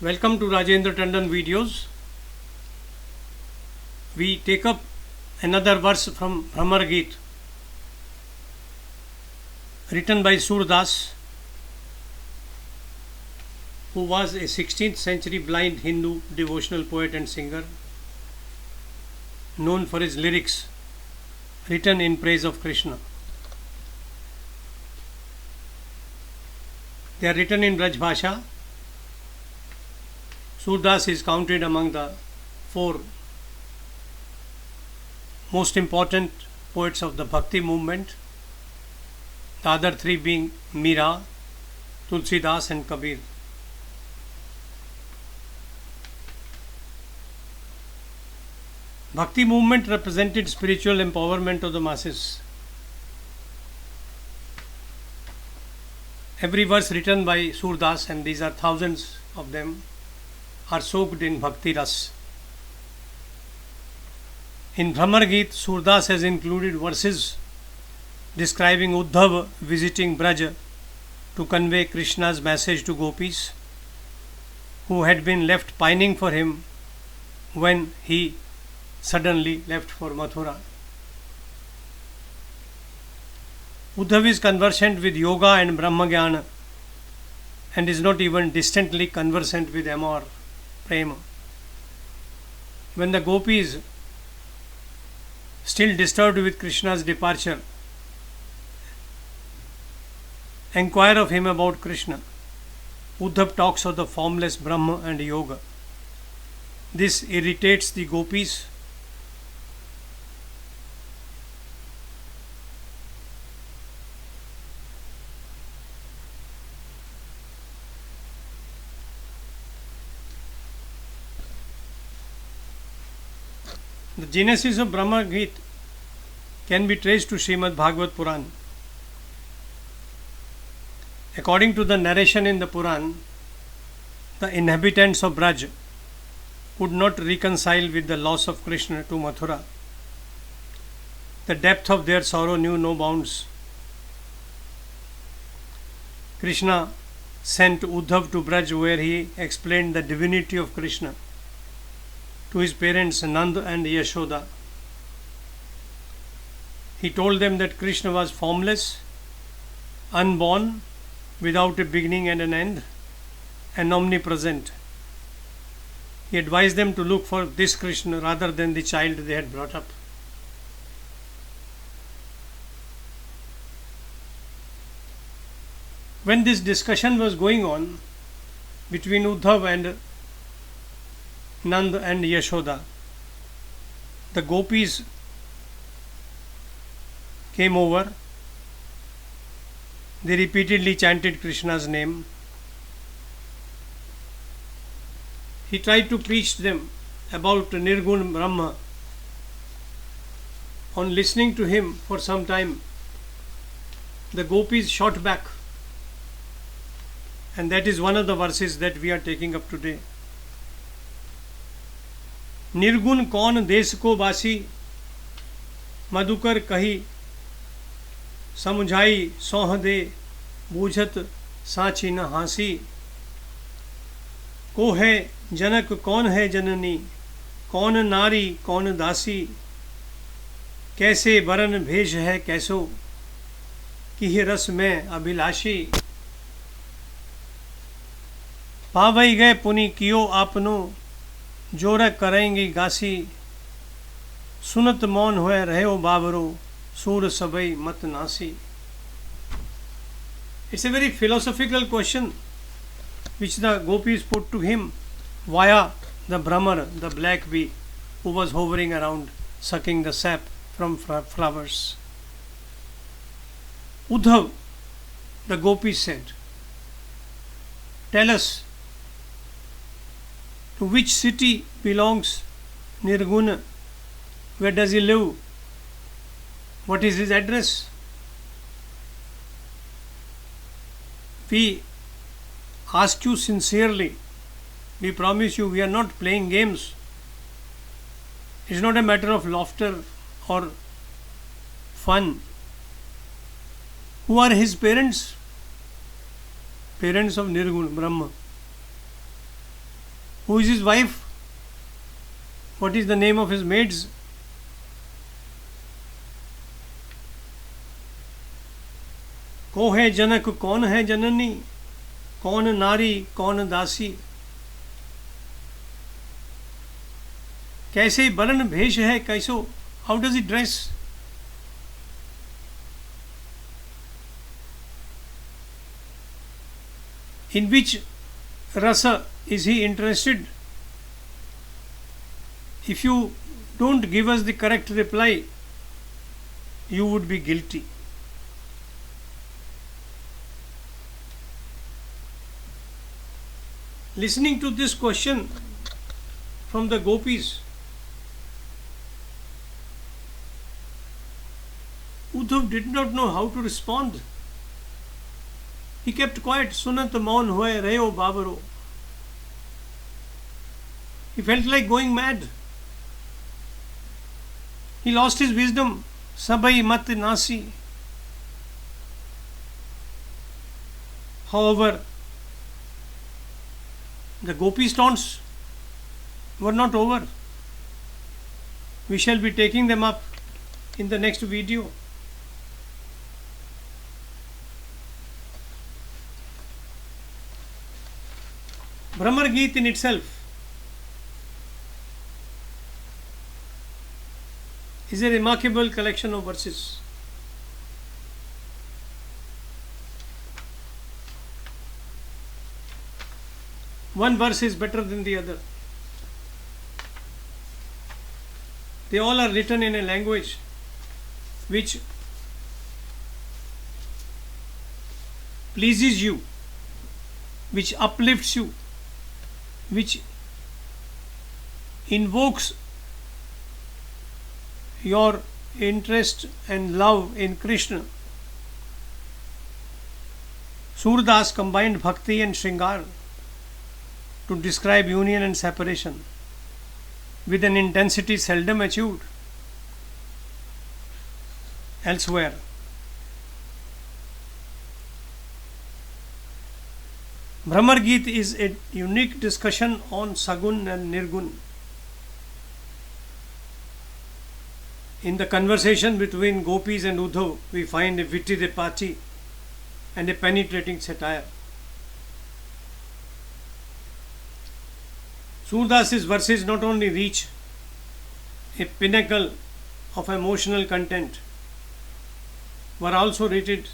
Welcome to Rajendra Tandon videos. We take up another verse from Bhramar Geet written by Surdas, who was a 16th century blind Hindu devotional poet and singer known for his lyrics written in praise of Krishna. They are written in Braj Bhasha. Surdas is counted among the four most important poets of the Bhakti movement, the other three being Meera, Tulsidas and Kabir. Bhakti movement represented spiritual empowerment of the masses. Every verse written by Surdas, and these are thousands of them, are soaked in Bhakti Ras. In Bhramar Geet, Surdas has included verses describing Uddhav visiting Braj to convey Krishna's message to gopis who had been left pining for him when he suddenly left for Mathura. Uddhav is conversant with yoga and Brahmagyan and is not even distantly conversant with Amor, Prema. When the gopis, still disturbed with Krishna's departure, inquire of him about Krishna, Uddhav talks of the formless Brahma and Yoga. This irritates the gopis. The genesis of Bhramar Geet can be traced to Srimad Bhagavad Puran. According to the narration in the Puran, the inhabitants of Braj could not reconcile with the loss of Krishna to Mathura. The depth of their sorrow knew no bounds. Krishna sent Uddhav to Braj, where he explained the divinity of Krishna to his parents Nand and Yashoda. He told them that Krishna was formless, unborn, without a beginning and an end, and omnipresent. He advised them to look for this Krishna rather than the child they had brought up. When this discussion was going on between Uddhav and Nand and Yashoda, the gopis came over. They repeatedly chanted Krishna's name. He tried to preach them about Nirgun Brahma. On listening to him for some time, the gopis shot back, and that is one of the verses that we are taking up today. निर्गुण कौन देश को बासी, मधुकर कही समुझाई सौह दे, बूझत साची न हासी। को है जनक कौन है जननी, कौन नारी कौन दासी, कैसे वरन भेष है कैसो, कि रस में अभिलाषी। पावई गए पुनि कियो आपनो, जोर करेंगी गासी, सुनत मौन हुए रहो बाबरो, सूर सबई मत नासी. It's a very philosophical question which the gopis put to him via the Bhramar, the black bee, who was hovering around sucking the sap from flowers. Uddhav, the gopis said, tell us, to which city belongs Nirguna? Where does he live? What is his address? We ask you sincerely. We promise you we are not playing games. It's not a matter of laughter or fun. Who are his parents? Parents of Nirguna Brahma. Who is his wife? What is the name of his maids? को है जनक, कौन है जननी, कौन नारी, कौन दासी। कैसे वर्ण भेष है, कैसो, how does he dress. In which rasa is he interested? If you don't give us the correct reply, you would be guilty. Listening to this question from the gopis, Uddhav did not know how to respond. He kept quiet. Sunat maun hoye rayo babaro. He felt like going mad. He lost his wisdom. Sabai mat nasi. However, the gopis' taunts were not over. We shall be taking them up in the next video. Bhramar Geet in itself is a remarkable collection of verses. One verse is better than the other. They all are written in a language which pleases you, which uplifts you, which invokes your interest and love in Krishna. Surdas combined bhakti and shringar to describe union and separation with an intensity seldom achieved elsewhere. Bhramar Geet is a unique discussion on Sagun and Nirgun. In the conversation between gopis and Uddhav, we find a witty repartee and a penetrating satire. Surdas's verses not only reach a pinnacle of emotional content, were also rated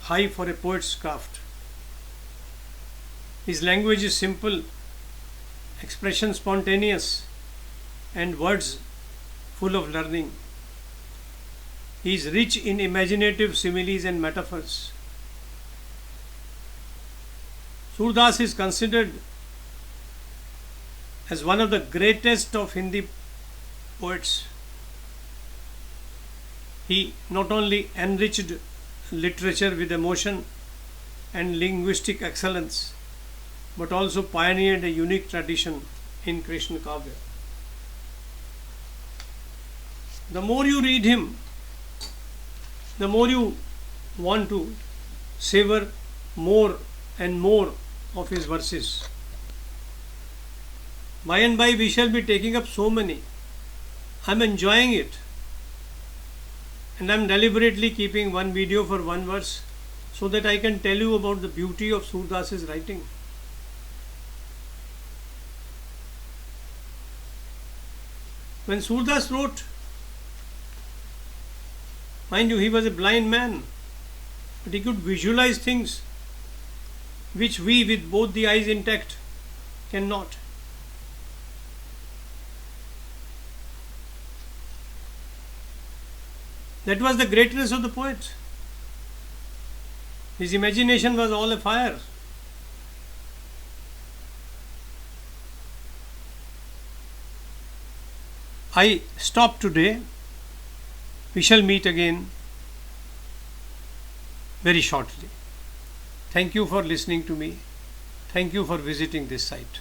high for a poet's craft. His language is simple, expression spontaneous, and words full of learning. He is rich in imaginative similes and metaphors. Surdas is considered as one of the greatest of Hindi poets. He not only enriched literature with emotion and linguistic excellence, but also pioneered a unique tradition in Krishna Kavya. The more you read him, the more you want to savor more and more of his verses. By and by we shall be taking up so many. I am enjoying it, and I am deliberately keeping one video for one verse so that I can tell you about the beauty of Surdas's writing. When Surdas wrote, mind you, he was a blind man, but he could visualize things which we with both the eyes intact cannot. That was the greatness of the poet. His imagination was all afire. I stop today. We shall meet again very shortly. Thank you for listening to me. Thank you for visiting this site.